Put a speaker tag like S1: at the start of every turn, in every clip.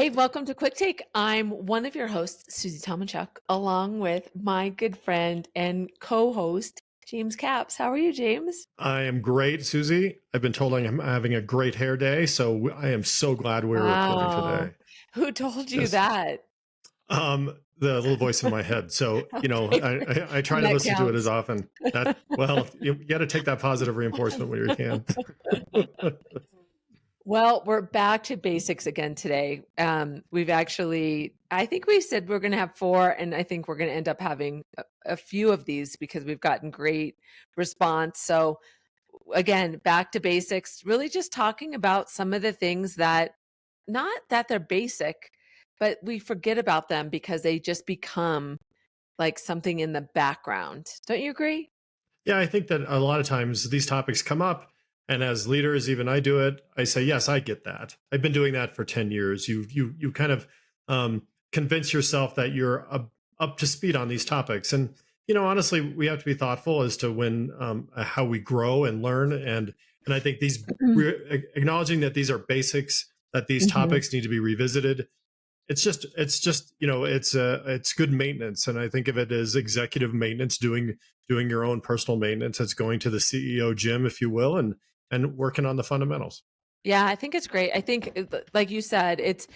S1: Hey, welcome to Quick Take. I'm one of your hosts, Susie Tomanchuk, along with my good friend and co-host, James Capps. How are you, James?
S2: I am great, Susie. I've been told I'm having a great hair day, so I am so glad we're recording
S1: Wow.
S2: today.
S1: Who told you
S2: Yes.
S1: that?
S2: The little voice in my head. So,
S1: Okay,
S2: I try
S1: and
S2: to
S1: that
S2: listen to it as
S1: counts.
S2: often. Well, you got to take that positive reinforcement where you can.
S1: Well, we're back to basics again today. I think we said we're going to have four, and I think we're going to end up having a few of these because we've gotten great response. So, again, back to basics, really just talking about some of the things that, not that they're basic, but we forget about them because they just become like something in the background. Don't you agree?
S2: Yeah, I think that a lot of times these topics come up, and as leaders, even I do it. I say, "Yes, I get that. I've been doing that for 10 years." You kind of convince yourself that you're up to speed on these topics, and honestly, we have to be thoughtful as to when how we grow and learn, and I think these acknowledging that these are basics, that these
S1: Mhm.
S2: topics need to be revisited. It's just it's good maintenance, and I think of it as executive maintenance, doing your own personal maintenance. It's going to the CEO gym, if you will, and working on the fundamentals.
S1: Yeah, I think it's great. I think, like you said, it's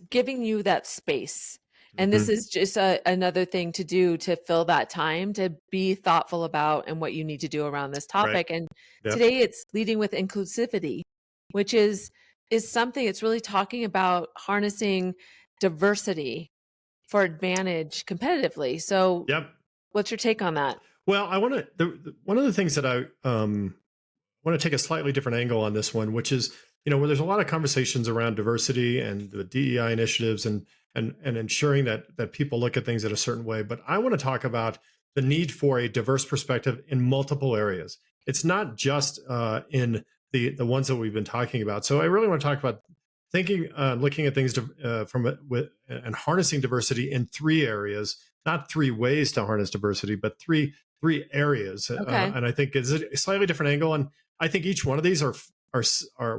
S1: giving you that space. And this
S2: Hmm.
S1: is just another thing to do to fill that time to be thoughtful about and what you need to do around this
S2: Right.
S1: topic. And
S2: Yep.
S1: today it's leading with inclusivity, which is something it's really talking about harnessing diversity for advantage competitively. So,
S2: Yep.
S1: what's your take on that?
S2: Well, I want to. One of the things that I want to take a slightly different angle on this one, which is where there's a lot of conversations around diversity and the DEI initiatives and ensuring that people look at things in a certain way. But I want to talk about the need for a diverse perspective in multiple areas. It's not just in the ones that we've been talking about. So I really want to talk about looking at things and harnessing diversity in three areas, not three ways to harness diversity, but three areas.
S1: Okay.
S2: And I think it's a slightly different angle. And I think each one of these are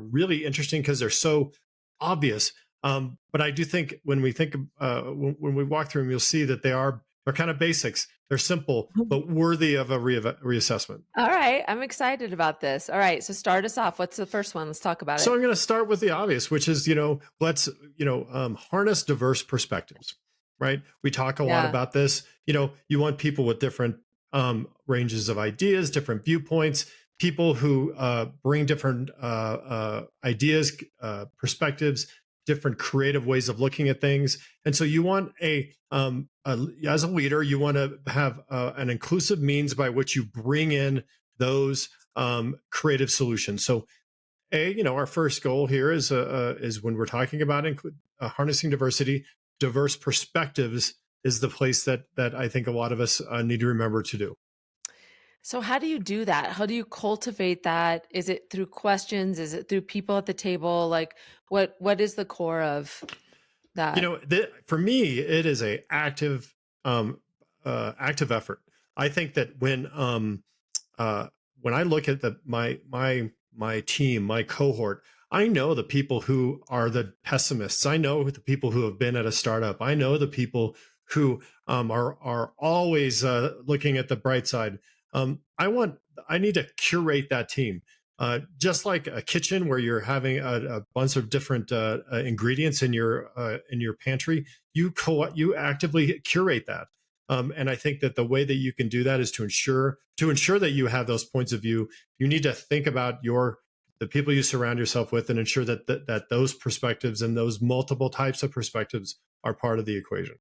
S2: really interesting because they're so obvious. But I do think when we think when we walk through them, you'll see that they're kind of basics. They're simple but worthy of a reassessment.
S1: All right. I'm excited about this. All right. So, start us off. What's the first one? Let's talk about
S2: So
S1: it.
S2: I'm going to start with the obvious, which is let's harness diverse perspectives. Right? We talk a lot
S1: Yeah.
S2: about this. You want people with different ranges of ideas, different viewpoints, people who bring different ideas, perspectives, different creative ways of looking at things. And so you want as a leader, you want to have an inclusive means by which you bring in those creative solutions. So our first goal here is when we're talking about harnessing diversity, diverse perspectives is the place that I think a lot of us need to remember to do.
S1: So how do you do that? How do you cultivate that? Is it through questions? Is it through people at the table? Like what is the core of that?
S2: For me, it is a active effort. I think that when I look at my team, my cohort, I know the people who are the pessimists. I know the people who have been at a startup. I know the people who are always looking at the bright side. I need to curate that team. Just like a kitchen where you're having a bunch of different ingredients in your pantry, you actively curate that. And I think that the way that you can do that is to ensure that you have those points of view. You need to think about the people you surround yourself with and ensure that those perspectives and those multiple types of perspectives are part of the equation.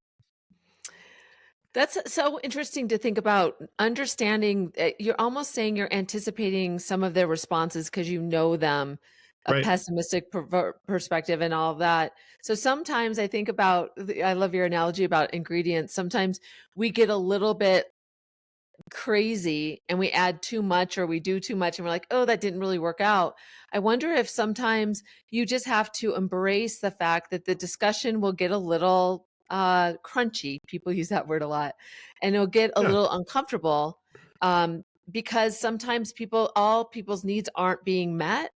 S1: That's so interesting to think about understanding. You're almost saying you're anticipating some of their responses because you know them, a
S2: Right.
S1: pessimistic perspective and all of that. So sometimes I think about, I love your analogy about ingredients. Sometimes we get a little bit crazy and we add too much or we do too much and we're like, oh, that didn't really work out. I wonder if sometimes you just have to embrace the fact that the discussion will get a little crunchy. People use that word a lot, and it'll get a
S2: Yeah.
S1: little uncomfortable um, because sometimes all people's needs aren't being met,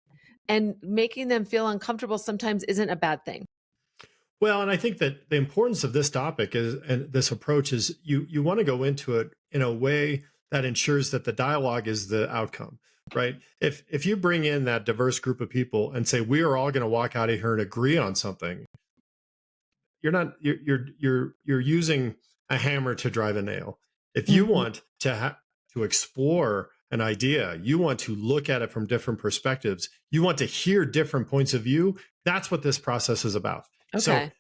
S1: and making them feel uncomfortable sometimes isn't a bad thing.
S2: Well, and I think that the importance of this topic is, and this approach is, you want to go into it in a way that ensures that the dialogue is the outcome, right? If you bring in that diverse group of people and say we are all going to walk out of here and agree on something, you're not you're using a hammer to drive a nail. If you
S1: Mhm.
S2: want to explore an idea, you want to look at it from different perspectives, you want to hear different points of view. That's what this process is about. So,
S1: Okay.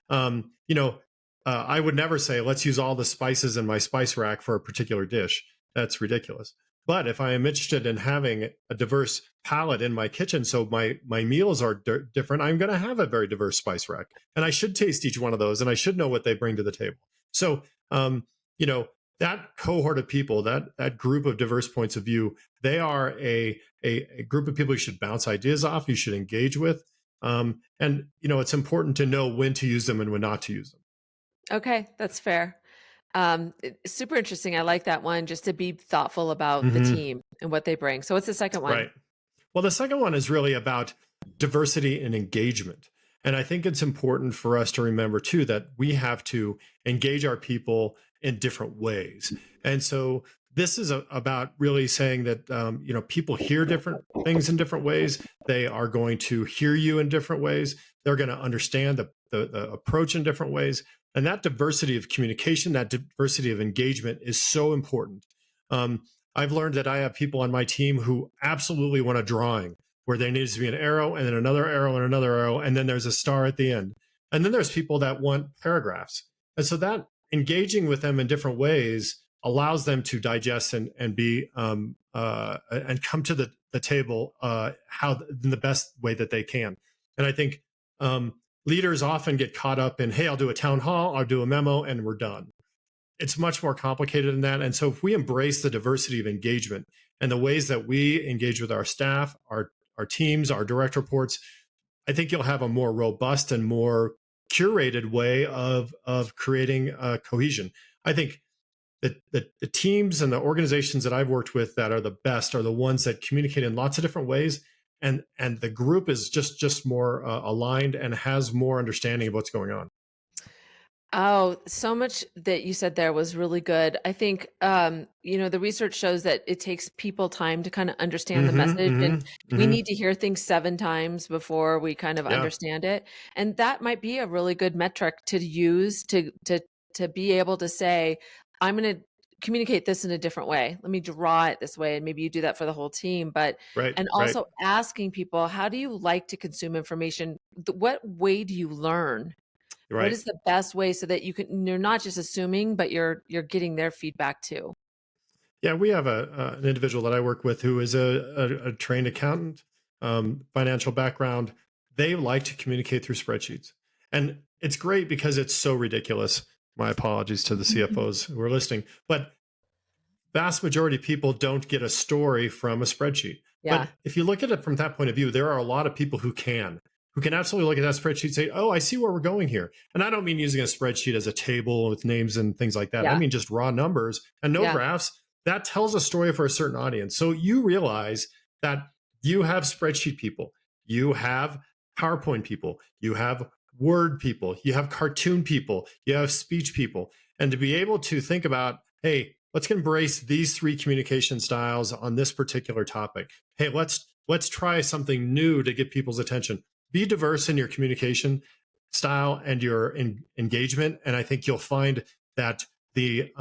S2: I would never say let's use all the spices in my spice rack for a particular dish. That's ridiculous. But if I am interested in having a diverse palette in my kitchen, so my meals are different, I'm going to have a very diverse spice rack, and I should taste each one of those, and I should know what they bring to the table. So, you know, that cohort of people, that group of diverse points of view, they are a group of people you should bounce ideas off, you should engage with, and it's important to know when to use them and when not to use them.
S1: Okay, that's fair. Super interesting. I like that one, just to be thoughtful about the
S2: Hmm.
S1: team and what they bring. So what's the second one?
S2: Right. Well, the second one is really about diversity and engagement. And I think it's important for us to remember too that we have to engage our people in different ways. And so this is about really saying that people hear different things in different ways. They are going to hear you in different ways. They're going to understand the approach in different ways. And that diversity of communication, that diversity of engagement is so important. Um, I've learned that I have people on my team who absolutely want a drawing where there needs to be an arrow and then another arrow and another arrow, and then there's a star at the end. And then there's people that want paragraphs. And so that engaging with them in different ways allows them to digest and be and come to the table how in the best way that they can. And I think leaders often get caught up in, hey, I'll do a town hall, I'll do a memo, and we're done. It's much more complicated than that. And so if we embrace the diversity of engagement and the ways that we engage with our staff, our teams, our direct reports, I think you'll have a more robust and more curated way of creating cohesion. I think that the teams and the organizations that I've worked with that are the best are the ones that communicate in lots of different ways, and the group is just more aligned and has more understanding of what's going on.
S1: Oh, so much that you said there was really good. I think, the research shows that it takes people time to kind of understand the
S2: Hmm.
S1: message, and
S2: Hmm.
S1: we
S2: Hmm.
S1: need to hear things 7 times before we kind of
S2: Yeah.
S1: understand it. And that might be a really good metric to use to be able to say, I'm going to communicate this in a different way. Let me draw it this way. And maybe you do that for the whole team, but
S2: Right.
S1: and
S2: Right.
S1: also asking people, how do you like to consume information? What way do you learn? What
S2: Right.
S1: is the best way so that you're not just assuming, but you're getting their feedback too?
S2: Yeah, we have an individual that I work with who is a trained accountant, financial background. They like to communicate through spreadsheets, and it's great because it's so ridiculous. My apologies to the CFOs who are listening, but vast majority of people don't get a story from a spreadsheet.
S1: Yeah,
S2: But if you look at it from that point of view, there are a lot of people who can absolutely look at that spreadsheet and say, oh, I see where we're going here. And I don't mean using a spreadsheet as a table with names and things like that. I
S1: yeah,
S2: mean just raw numbers and no
S1: yeah,
S2: graphs. That tells a story for a certain audience. So you realize that you have spreadsheet people, you have PowerPoint people, you have word people, you have cartoon people, you have speech people. And to be able to think about, hey, let's embrace these three communication styles on this particular topic. Hey, let's try something new to get people's attention. Be diverse in your communication style and your engagement, and I think you'll find that the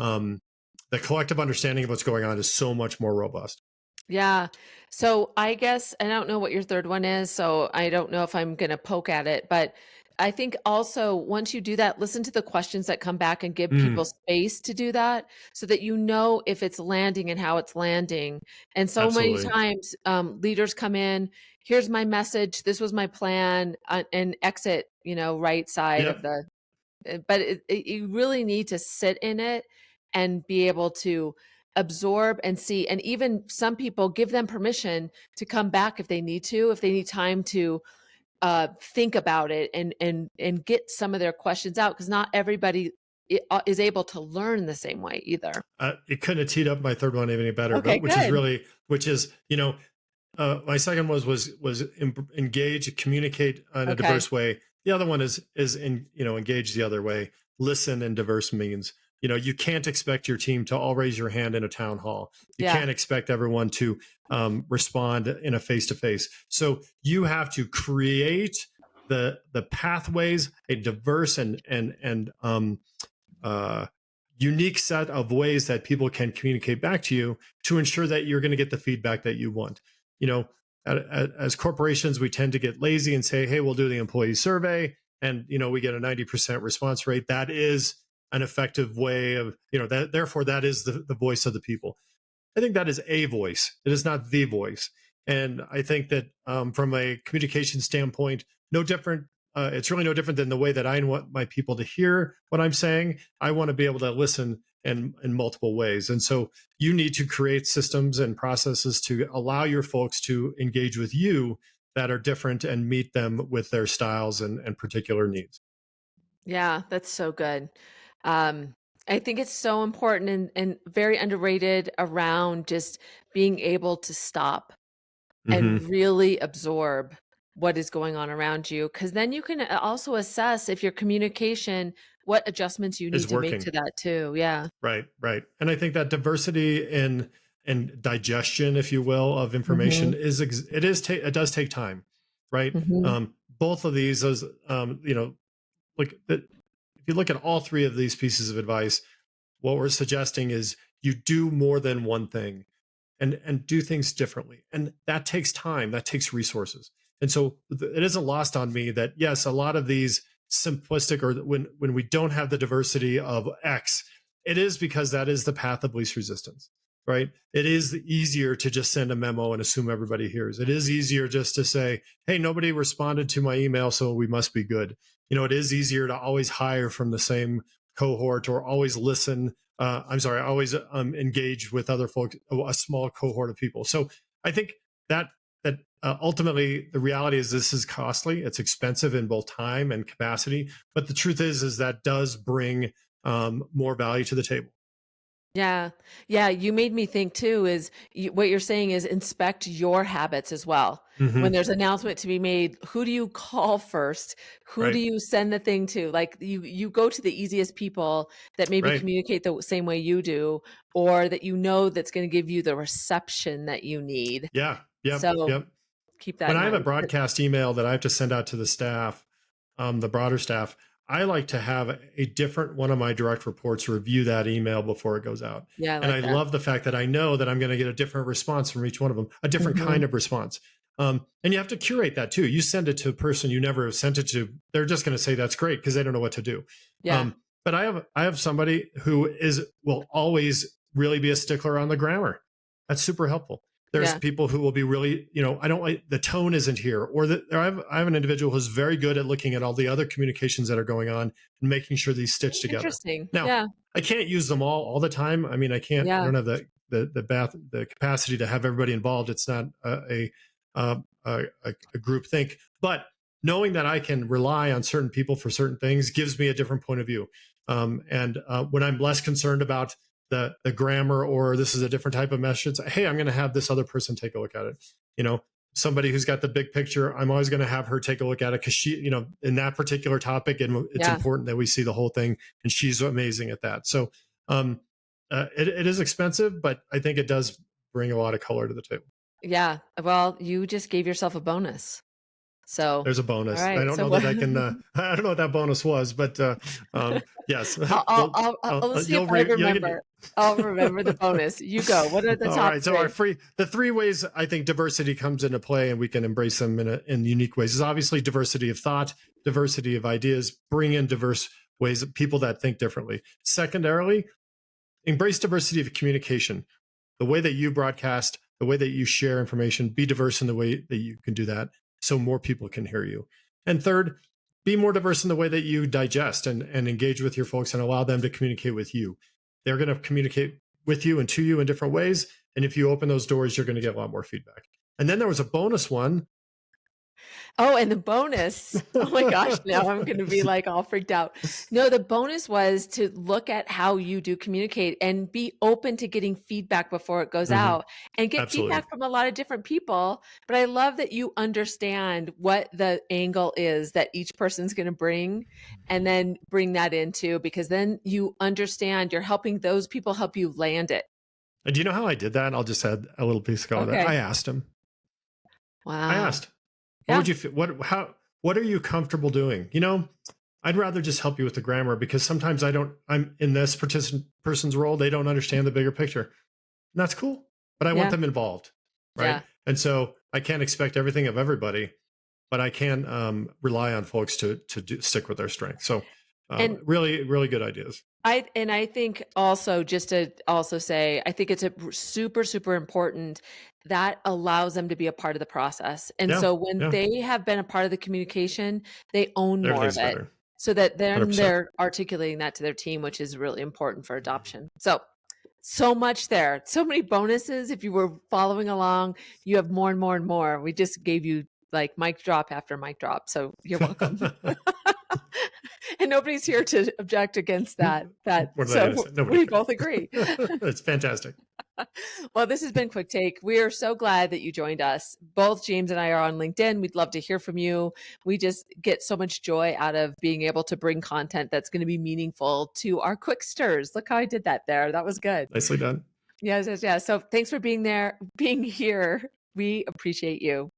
S2: collective understanding of what's going on is so much more robust.
S1: yeah. So I guess I don't know what your third one is, so I don't know if I'm gonna poke at it, but I think also once you do that, listen to the questions that come back and give people
S2: Mm,
S1: space to do that so that you know if it's landing and how it's landing. And so many
S2: absolutely.
S1: times, leaders come in, here's my message, this was my plan, and exit, right side of
S2: Yep.
S1: the but you really need to sit in it and be able to absorb and see, and even some people give them permission to come back if they need to, if they need time to think about it and get some of their questions out, because not everybody is able to learn the same way either.
S2: It couldn't have teed up my third one any better,
S1: Okay,
S2: but
S1: good.
S2: which is my second was engage, communicate in a
S1: Okay.
S2: diverse way. The other one is in, engage the other way. Listen in diverse means. You can't expect your team to all raise your hand in a town hall. You
S1: Yeah.
S2: can't expect everyone to respond in a face to face. So you have to create the pathways, a diverse and uh, unique set of ways that people can communicate back to you to ensure that you're going to get the feedback that you want. You know, as corporations, we tend to get lazy and say, "Hey, we'll do the employee survey," and we get a 90% response rate. That is an effective way of that. Therefore, that is the voice of the people. I think that is a voice. It is not the voice. And I think that from a communication standpoint, no different. It's really no different than the way that I want my people to hear what I'm saying. I want to be able to listen in multiple ways. And so you need to create systems and processes to allow your folks to engage with you that are different and meet them with their styles and particular needs.
S1: Yeah, that's so good. Um, I think it's so important and very underrated around just being able to stop
S2: Hmm.
S1: and really absorb what is going on around you, because then you can also assess if your communication, what adjustments you
S2: Is
S1: need to make
S2: working.
S1: to that too. Yeah.
S2: Right, right. And I think that diversity in and digestion, if you will, of information
S1: Mhm.
S2: it does take time, right?
S1: Mhm.
S2: Both of these, as like if you look at all three of these pieces of advice, what we're suggesting is you do more than one thing and do things differently, and that takes time, that takes resources. And so it isn't lost on me that yes, a lot of these simplistic, or when we don't have the diversity of X, it is because that is the path of least resistance, right? It is easier to just send a memo and assume everybody hears. It is easier just to say, hey, nobody responded to my email, so we must be good. It is easier to always hire from the same cohort, or always listen. I'm sorry, always engage with other folks, a small cohort of people. So I think that ultimately the reality is this is costly. It's expensive in both time and capacity. But the truth is that does bring more value to the table.
S1: Yeah. Yeah, you made me think too is what you're saying is inspect your habits as well. When
S2: Hmm.
S1: there's an announcement to be made, who do you call first? Who do
S2: Right,
S1: you send the thing to? Like you go to the easiest people that maybe
S2: right.
S1: communicate the same way you do, or that you know that's going to give you the reception that you need.
S2: Yeah, yep,
S1: So
S2: yep.
S1: keep that
S2: When
S1: in
S2: I have a
S1: mind.
S2: broadcast email that I have to send out to the staff, the broader staff, I like to have a different one of my direct reports review that email before it goes out.
S1: Yeah, I
S2: And
S1: like
S2: I
S1: that.
S2: love the fact that I know that I'm going to get a different response from each one of them, a different
S1: Mhm.
S2: kind of response. And you have to curate that too. You send it to a person you never have sent it to, they're just going to say that's great because they don't know what to do.
S1: Yeah.
S2: But I have somebody who will always really be a stickler on the grammar. That's super helpful. There's
S1: Yeah.
S2: people who will be really, I don't like the tone isn't here, or that I have an individual who's very good at looking at all the other communications that are going on and making sure these stitch together.
S1: Interesting.
S2: Now,
S1: Yeah.
S2: I can't use them all the time. I mean, I
S1: Yeah.
S2: don't have the capacity to have everybody involved. It's not a group think, but knowing that I can rely on certain people for certain things gives me a different point of view. And when I'm less concerned about the grammar, or this is a different type of message, hey, I'm going to have this other person take a look at it. you know Somebody who's got the big picture, I'm always going to have her take a look at it, because she, in that particular topic, and it's
S1: Yeah.
S2: important that we see the whole thing, and she's amazing at that. So um it is expensive, but I think it does bring a lot of color to the table.
S1: Yeah. Well, you just gave yourself a bonus. So,
S2: There's a
S1: all
S2: bonus. I
S1: right.
S2: don't
S1: So
S2: know
S1: what
S2: that I can I don't know what that bonus was, but yes.
S1: Let's see if I
S2: You'll get
S1: remember. I'll remember the bonus. You go. What are the
S2: all
S1: top
S2: right. So
S1: three?
S2: the three ways I think diversity comes into play, and we can embrace them in unique ways, is obviously diversity of thought, diversity of ideas, bring in diverse ways of people that think differently. Secondarily, embrace diversity of communication. The way that you broadcast, the way that you share information, be diverse in the way that you can do that, so more people can hear you. And third, be more diverse in the way that you digest and engage with your folks, and allow them to communicate with you. They're going to communicate with you and to you in different ways. And if you open those doors, you're going to get a lot more feedback. And then there was a bonus one.
S1: Oh, and the bonus, oh my gosh, now I'm gonna be, like, all freaked out. No, the bonus was to look at how you do communicate and be open to getting feedback before it goes
S2: Mhm.
S1: out, and get
S2: Absolutely.
S1: feedback from a lot of different people, but I love that you understand what the angle is that each person's gonna bring, and then bring that into because then you understand you're helping those people help you land it.
S2: And do you know how I did that? I'll just add a little piece of color that I
S1: Okay.
S2: asked him. I
S1: Wow.
S2: asked, "What would
S1: Yeah,
S2: you what are you comfortable doing?" You know, I'd rather just help you with the grammar because sometimes I'm in this person's role, they don't understand the bigger picture. And that's cool, but I want
S1: yeah,
S2: them involved, right?
S1: yeah,
S2: And so I can't expect everything of everybody, but I can rely on folks to stick with their strengths. So
S1: and
S2: really, really good ideas.
S1: I think also just to also say, I think it's a super, super important that allows them to be a part of the process. And
S2: Yeah,
S1: so when
S2: yeah,
S1: they have been a part of the communication, they own more of
S2: everything's
S1: it.
S2: better.
S1: So that
S2: Hundred
S1: then
S2: percent.
S1: they're articulating that to their team, which is really important for adoption. So so much there. So many bonuses. If you were following along, you have more and more and more. We just gave you like mic drop after mic drop. So you're welcome. And nobody's here to object against that
S2: What did I
S1: so
S2: say? Nobody
S1: we
S2: cares.
S1: both agree.
S2: It's fantastic.
S1: Well, this has been Quick Take. We are so glad that you joined us. Both James and I are on LinkedIn. We'd love to hear from you. We just get so much joy out of being able to bring content that's going to be meaningful to our quick stirs. Look how I did that there. That was good.
S2: Nicely done.
S1: Yes, yes, yes. So thanks for being there, being here. We appreciate you.